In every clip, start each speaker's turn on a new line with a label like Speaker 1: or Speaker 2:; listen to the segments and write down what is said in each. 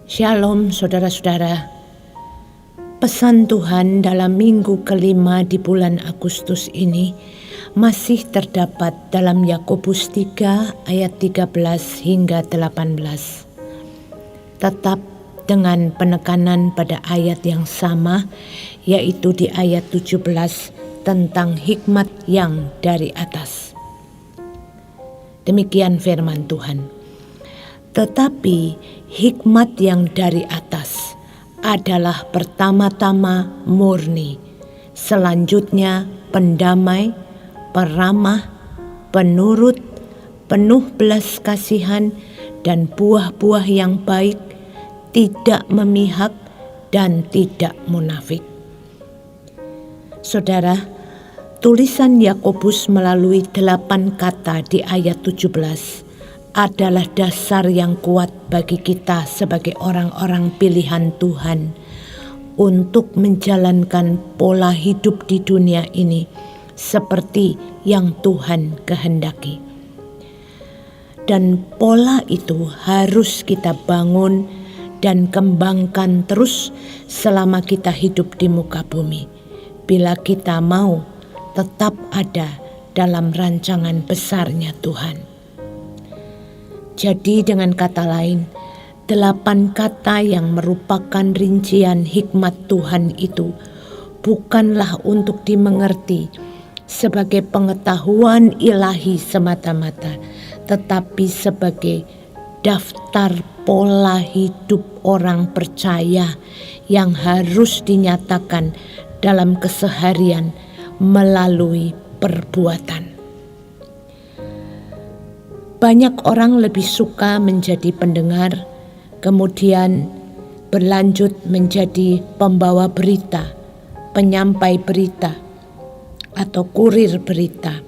Speaker 1: Shalom saudara-saudara. Pesan Tuhan dalam minggu kelima di bulan Agustus ini masih terdapat dalam Yakobus 3 ayat 13 hingga 18. Tetap dengan penekanan pada ayat yang sama, yaitu di ayat 17 tentang hikmat yang dari atas. Demikian firman Tuhan. Tetapi hikmat yang dari atas adalah pertama-tama murni, selanjutnya pendamai, peramah, penurut, penuh belas kasihan dan buah-buah yang baik, tidak memihak dan tidak munafik. Saudara, tulisan Yakobus melalui 8 kata di ayat 17 adalah dasar yang kuat bagi kita sebagai orang-orang pilihan Tuhan untuk menjalankan pola hidup di dunia ini seperti yang Tuhan kehendaki. Dan pola itu harus kita bangun dan kembangkan terus selama kita hidup di muka bumi, bila kita mau tetap ada dalam rancangan besarnya Tuhan. Jadi dengan kata lain, 8 kata yang merupakan rincian hikmat Tuhan itu bukanlah untuk dimengerti sebagai pengetahuan ilahi semata-mata, tetapi sebagai daftar pola hidup orang percaya yang harus dinyatakan dalam keseharian melalui perbuatan. Banyak orang lebih suka menjadi pendengar, kemudian berlanjut menjadi pembawa berita, penyampai berita, atau kurir berita.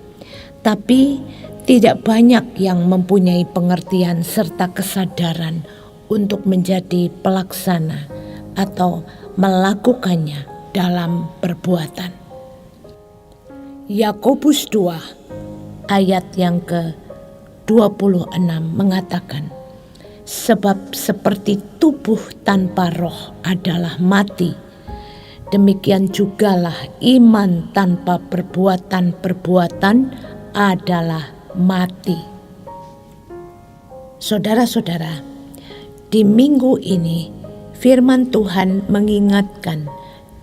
Speaker 1: Tapi tidak banyak yang mempunyai pengertian serta kesadaran untuk menjadi pelaksana atau melakukannya dalam perbuatan. Yakobus 2 ayat yang ke-26 mengatakan, sebab seperti tubuh tanpa roh adalah mati, demikian jugalah iman tanpa perbuatan-perbuatan adalah mati. Saudara-saudara, di minggu ini firman Tuhan mengingatkan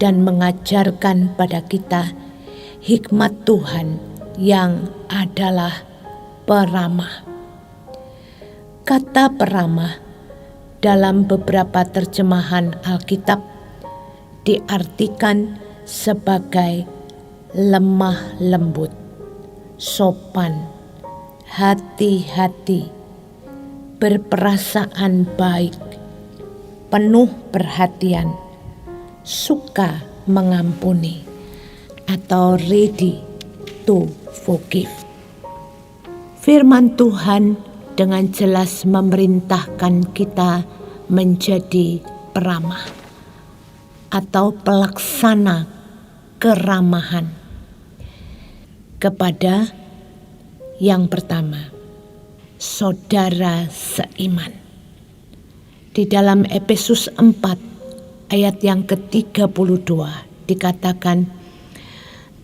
Speaker 1: dan mengajarkan pada kita hikmat Tuhan yang adalah peramah. Kata peramah dalam beberapa terjemahan Alkitab diartikan sebagai lemah lembut, sopan, hati-hati, berperasaan baik, penuh perhatian, suka mengampuni, atau ready to forgive. Firman Tuhan dengan jelas memerintahkan kita menjadi peramah atau pelaksana keramahan kepada yang pertama, saudara seiman. Di dalam Efesus 4 ayat yang ke-32 dikatakan,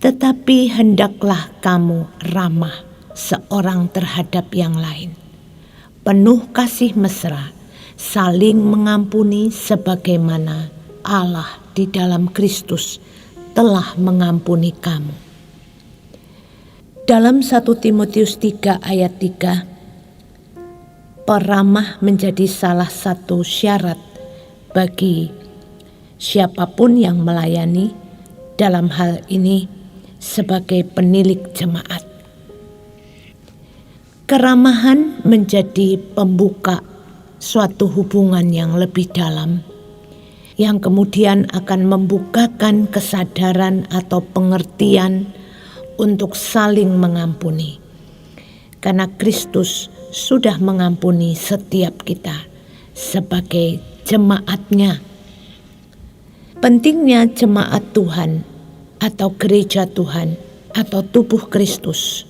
Speaker 1: tetapi hendaklah kamu ramah seorang terhadap yang lain, penuh kasih mesra, saling mengampuni sebagaimana Allah di dalam Kristus telah mengampuni kamu. Dalam 1 Timotius 3 ayat 3, peramah menjadi salah satu syarat bagi siapapun yang melayani, dalam hal ini sebagai penilik jemaat. Keramahan menjadi pembuka suatu hubungan yang lebih dalam, yang kemudian akan membukakan kesadaran atau pengertian untuk saling mengampuni. Karena Kristus sudah mengampuni setiap kita sebagai jemaatnya. Pentingnya jemaat Tuhan atau gereja Tuhan atau tubuh Kristus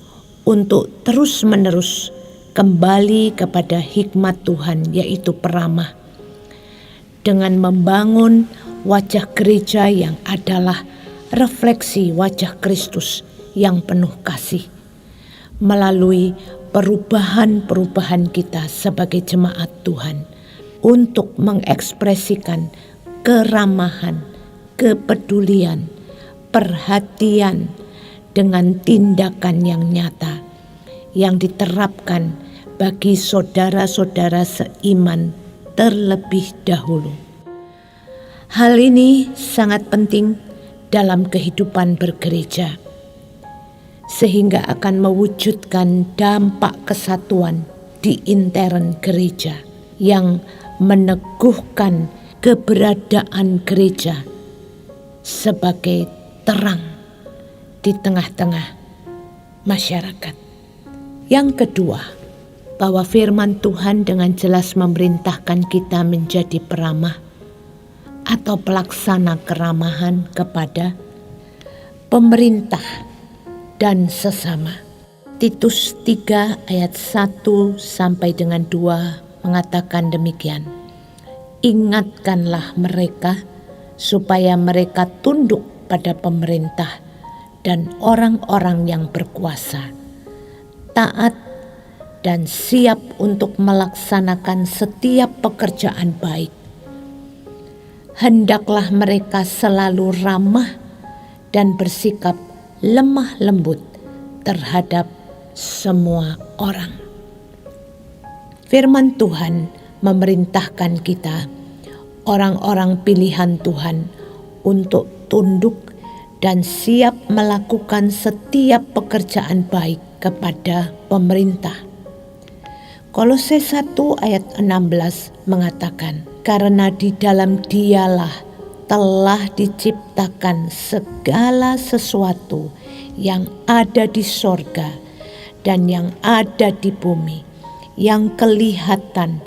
Speaker 1: untuk terus-menerus kembali kepada hikmat Tuhan, yaitu peramah, dengan membangun wajah gereja yang adalah refleksi wajah Kristus yang penuh kasih. Melalui perubahan-perubahan kita sebagai jemaat Tuhan untuk mengekspresikan keramahan, kepedulian, perhatian dengan tindakan yang nyata yang diterapkan bagi saudara-saudara seiman terlebih dahulu. Hal ini sangat penting dalam kehidupan bergereja, sehingga akan mewujudkan dampak kesatuan di intern gereja yang meneguhkan keberadaan gereja sebagai terang di tengah-tengah masyarakat. Yang kedua, bahwa firman Tuhan dengan jelas memerintahkan kita menjadi peramah atau pelaksana keramahan kepada pemerintah dan sesama. Titus 3 ayat 1 sampai dengan 2 mengatakan demikian. Ingatkanlah mereka supaya mereka tunduk pada pemerintah dan orang-orang yang berkuasa, taat dan siap untuk melaksanakan setiap pekerjaan baik. Hendaklah mereka selalu ramah dan bersikap lemah lembut terhadap semua orang. Firman Tuhan memerintahkan kita, orang-orang pilihan Tuhan, untuk tunduk dan siap melakukan setiap pekerjaan baik kepada pemerintah. Kolose 1 ayat 16 mengatakan, karena di dalam Dialah telah diciptakan segala sesuatu yang ada di sorga dan yang ada di bumi, yang kelihatan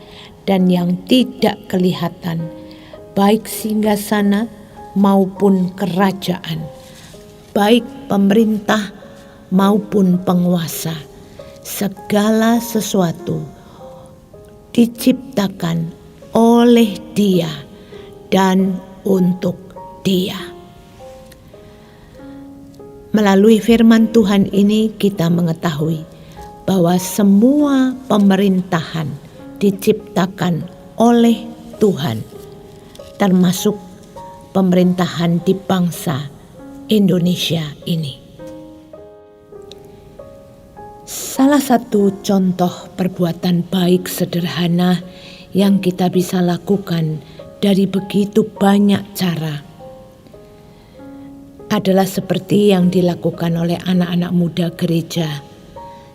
Speaker 1: dan yang tidak kelihatan, baik singgasana maupun kerajaan, baik pemerintah maupun penguasa. Segala sesuatu diciptakan oleh Dia dan untuk Dia. Melalui firman Tuhan ini kita mengetahui bahwa semua pemerintahan diciptakan oleh Tuhan, termasuk pemerintahan di bangsa Indonesia ini. Salah satu contoh perbuatan baik sederhana yang kita bisa lakukan dari begitu banyak cara adalah seperti yang dilakukan oleh anak-anak muda gereja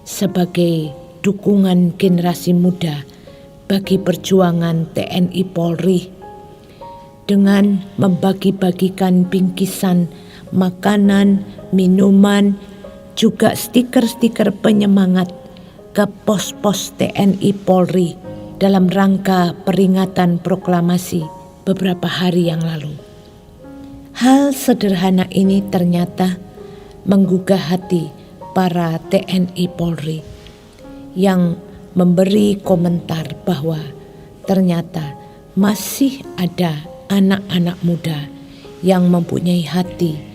Speaker 1: sebagai dukungan generasi muda bagi perjuangan TNI Polri dengan membagi-bagikan bingkisan makanan, minuman, juga stiker-stiker penyemangat ke pos-pos TNI Polri dalam rangka peringatan proklamasi beberapa hari yang lalu. Hal sederhana ini ternyata menggugah hati para TNI Polri yang memberi komentar bahwa ternyata masih ada anak-anak muda yang mempunyai hati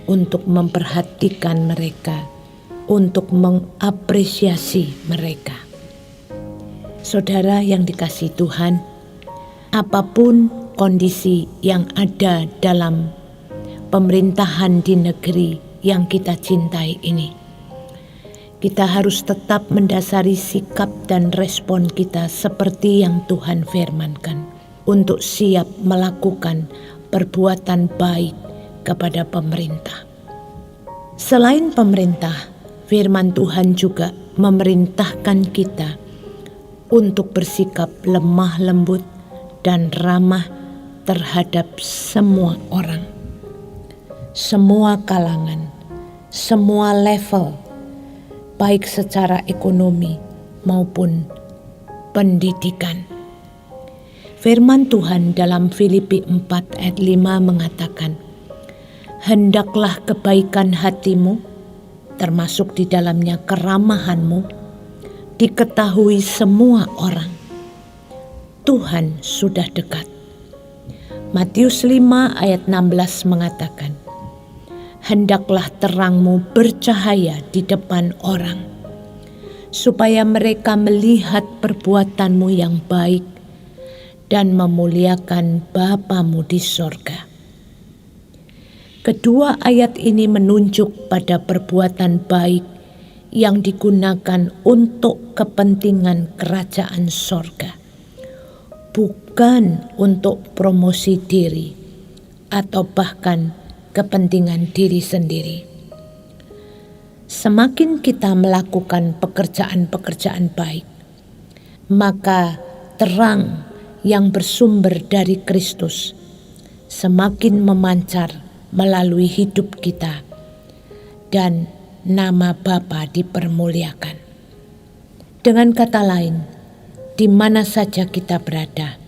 Speaker 1: untuk memperhatikan mereka, untuk mengapresiasi mereka. Saudara yang dikasihi Tuhan, apapun kondisi yang ada dalam pemerintahan di negeri yang kita cintai ini, kita harus tetap mendasari sikap dan respon kita seperti yang Tuhan firmankan, untuk siap melakukan perbuatan baik kepada pemerintah. Selain pemerintah, firman Tuhan juga memerintahkan kita untuk bersikap lemah lembut dan ramah terhadap semua orang, semua kalangan, semua level, baik secara ekonomi maupun pendidikan. Firman Tuhan dalam Filipi 4 ayat 5 mengatakan, hendaklah kebaikan hatimu, termasuk di dalamnya keramahanmu, diketahui semua orang. Tuhan sudah dekat. Matius 5 ayat 16 mengatakan, "Hendaklah terangmu bercahaya di depan orang, supaya mereka melihat perbuatanmu yang baik dan memuliakan Bapamu di sorga." Kedua ayat ini menunjuk pada perbuatan baik yang digunakan untuk kepentingan kerajaan sorga, bukan untuk promosi diri atau bahkan kepentingan diri sendiri. Semakin kita melakukan pekerjaan-pekerjaan baik, maka terang yang bersumber dari Kristus semakin memancar melalui hidup kita, dan nama Bapa dipermuliakan. Dengan kata lain, di mana saja kita berada,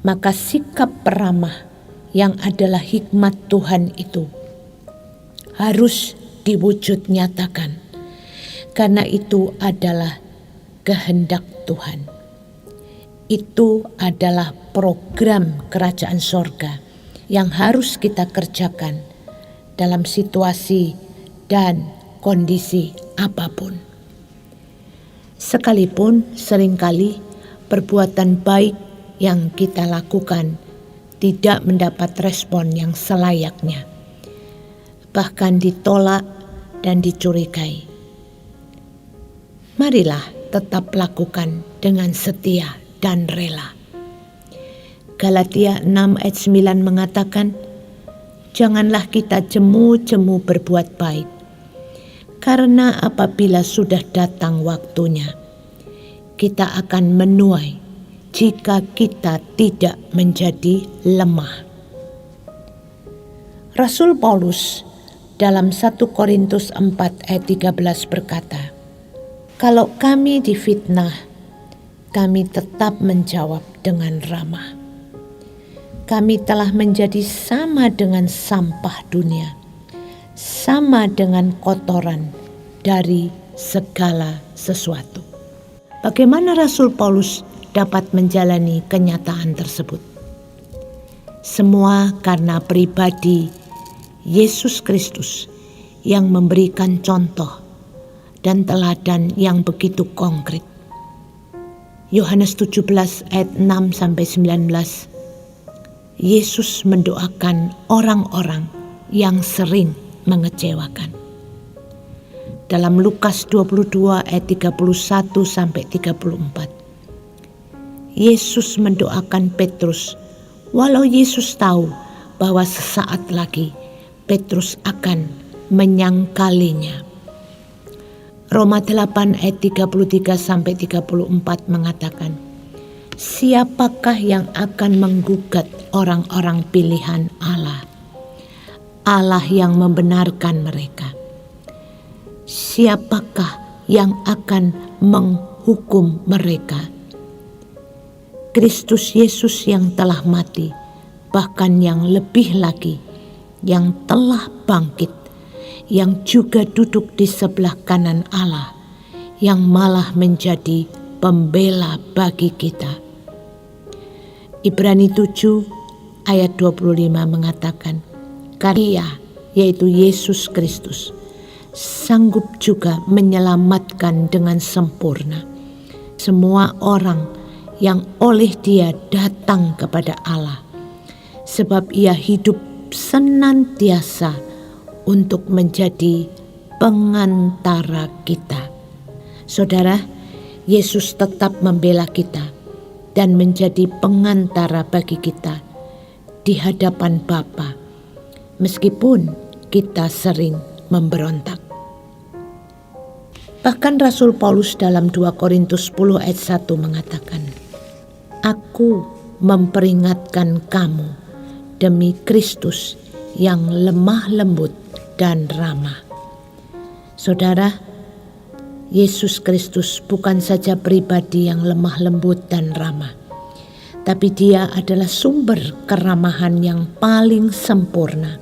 Speaker 1: maka sikap peramah yang adalah hikmat Tuhan itu harus diwujud nyatakan, karena itu adalah kehendak Tuhan. Itu adalah program kerajaan sorga yang harus kita kerjakan dalam situasi dan kondisi apapun. Sekalipun seringkali perbuatan baik yang kita lakukan tidak mendapat respon yang selayaknya, bahkan ditolak dan dicurigai. Marilah tetap lakukan dengan setia dan rela. Galatia 6 ayat 9 mengatakan, "Janganlah kita jemu-jemu berbuat baik, karena apabila sudah datang waktunya, kita akan menuai jika kita tidak menjadi lemah." Rasul Paulus dalam 1 Korintus 4 ayat 13 berkata, "Kalau kami difitnah, kami tetap menjawab dengan ramah. Kami telah menjadi sama dengan sampah dunia, sama dengan kotoran dari segala sesuatu." Bagaimana Rasul Paulus dapat menjalani kenyataan tersebut? Semua karena pribadi Yesus Kristus yang memberikan contoh dan teladan yang begitu konkret. Yohanes 17 ayat 6-19, Yesus mendoakan orang-orang yang sering mengecewakan. Dalam Lukas 22 ayat 31-34, Yesus mendoakan Petrus, walau Yesus tahu bahwa sesaat lagi Petrus akan menyangkalinya. Roma 8 ayat 33-34 mengatakan, "Siapakah yang akan menggugat orang-orang pilihan Allah? Allah yang membenarkan mereka. Siapakah yang akan menghukum mereka? Kristus Yesus yang telah mati, bahkan yang lebih lagi, yang telah bangkit, yang juga duduk di sebelah kanan Allah, yang malah menjadi pembela bagi kita." Ibrani 7 ayat 25 mengatakan, "Dia, yaitu Yesus Kristus, sanggup juga menyelamatkan dengan sempurna semua orang yang oleh Dia datang kepada Allah, sebab Ia hidup senantiasa untuk menjadi pengantara kita." Saudara, Yesus tetap membela kita dan menjadi pengantara bagi kita di hadapan Bapa, meskipun kita sering memberontak. Bahkan Rasul Paulus dalam 2 Korintus 10 ayat 1 mengatakan, "Aku memperingatkan kamu demi Kristus yang lemah lembut dan ramah." Saudara, Yesus Kristus bukan saja pribadi yang lemah lembut dan ramah, tapi Dia adalah sumber keramahan yang paling sempurna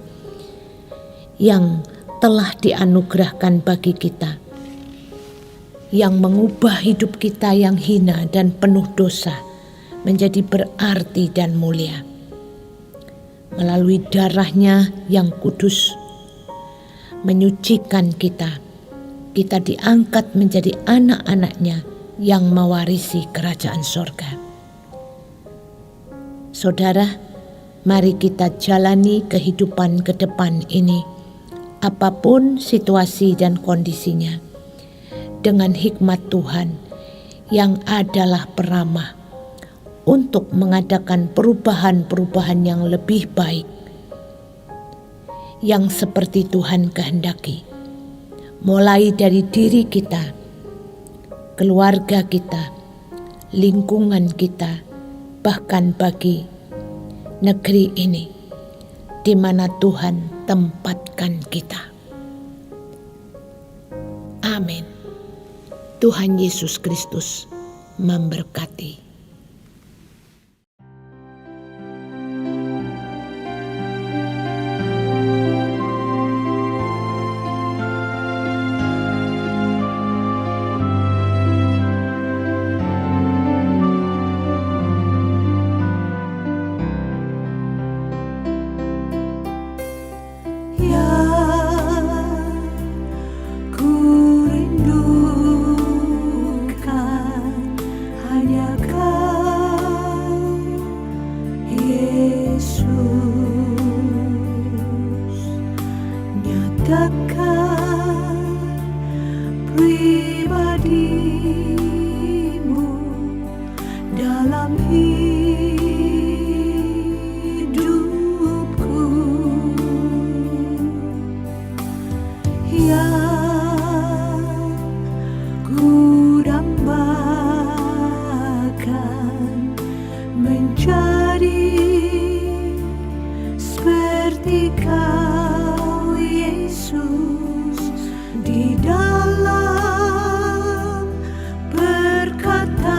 Speaker 1: yang telah dianugerahkan bagi kita, yang mengubah hidup kita yang hina dan penuh dosa menjadi berarti dan mulia. melalui darahnya yang kudus menyucikan kita. Kita diangkat menjadi anak-anaknya yang mewarisi kerajaan sorga. Saudara, mari kita jalani kehidupan ke depan ini, apapun situasi dan kondisinya, dengan hikmat Tuhan yang adalah peramah untuk mengadakan perubahan-perubahan yang lebih baik, yang seperti Tuhan kehendaki, mulai dari diri kita, keluarga kita, lingkungan kita, bahkan bagi negeri ini di mana Tuhan tempatkan kita. Amin. Tuhan Yesus Kristus memberkati. Pribadimu dalam hidupku yang ku dambakan menjadi seperti Kau Yesus di dalam perkataan,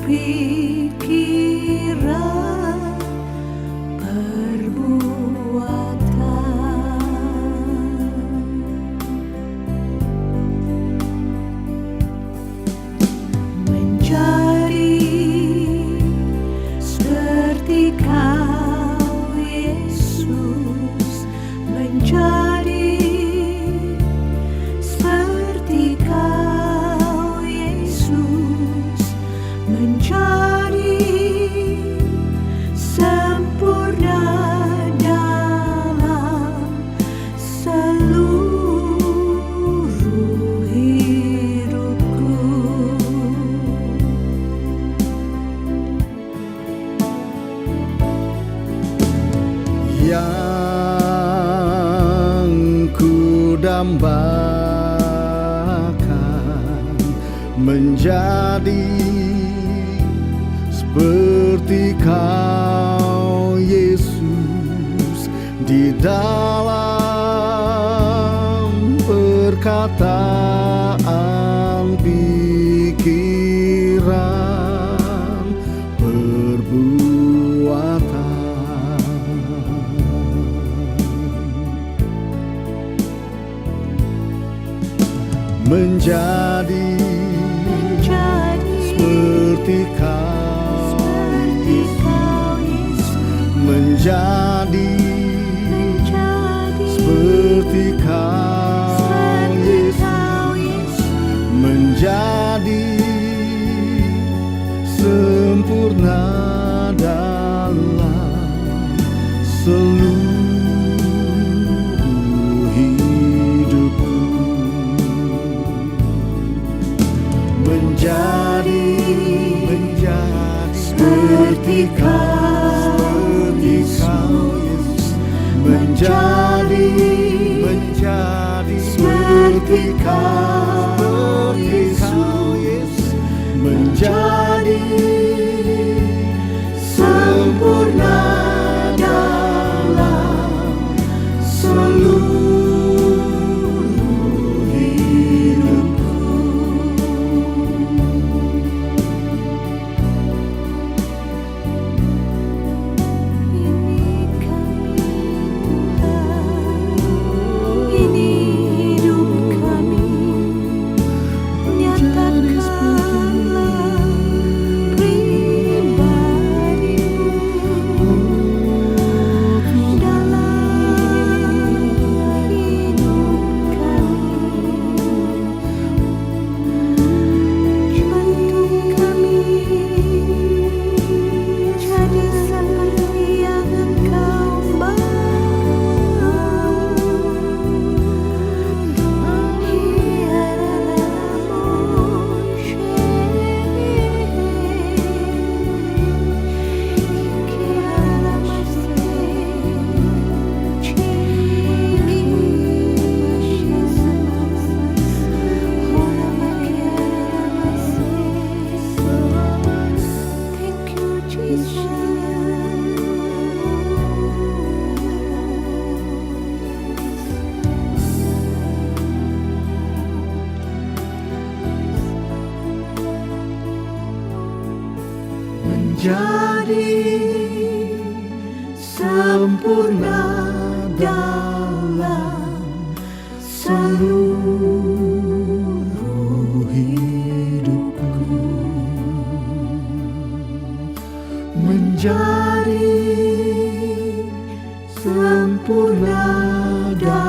Speaker 1: pikiran, perbuatan. Menjadi seperti Kau Yesus, menjadi seperti Kau Yesus, menjadi sempurna dalam seluruh hidupku.
Speaker 2: Yang ku dambakan menjadi seperti Kau Yesus di dalam perkataan, pikiran, perbuatan. Menjadi seperti Kau Yesus, menjadi seperti Kau Yesus, menjadi sempurna dalam seluruh hidupku. Menjadi seperti Kau Yesus, menjadi seperti Kau Yesus, menjadi sempurna dalam seluruh hidupku. Ini hidup kami, nyatakanlah menjadi sempurna dalam seluruh hidupku, menjadi sempurna dalam